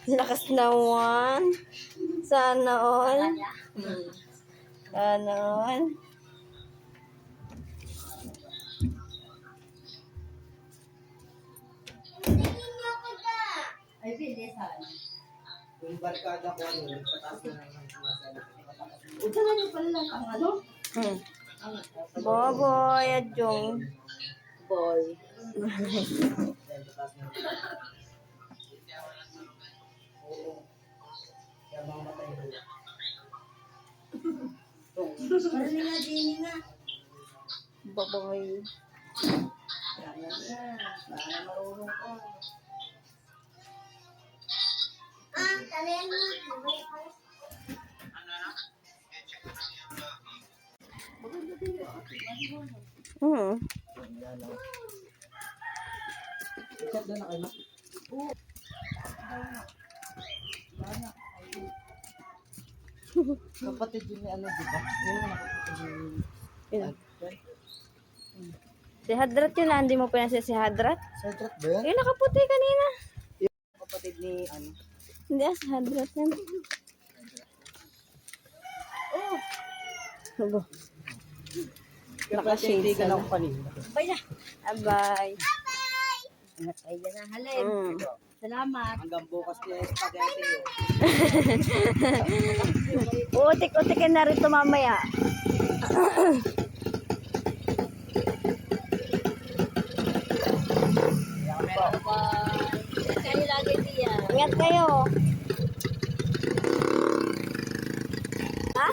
Lakas naman. Sana all. Sana all. Ay, bilisan. Yung barkada ko ano, pataas na ng sumasala. Ito na yung pala lang ang ano? Boboy at yung Boy. Yan, pataas na. Oo. Kaya mga matay ko. Marami nga, Jenny nga. boboy. Kaya nga, para marunong ko. Hmm. Chat doon na kayo, ma? Kapatid yun ni ano, di ba? Yung nakapatid yung... Yun. Si Hadrat yun, hindi mo pinansin si Hadrat? Sa chat ba yan? Yung nakaputi kanina. Kapatid ni ano? Hindi, si Hadrat yan. Oh. Abo. Kapatid hindi ka lang kanina. Bye na. Abay. Ingat kayo dyan ang halin. Salamat. Hanggang bukas niya yung spaghetti yun. Utik-utikin na rito mamaya. Bye. Kayo lagi diyan. Ingat kayo. Ha?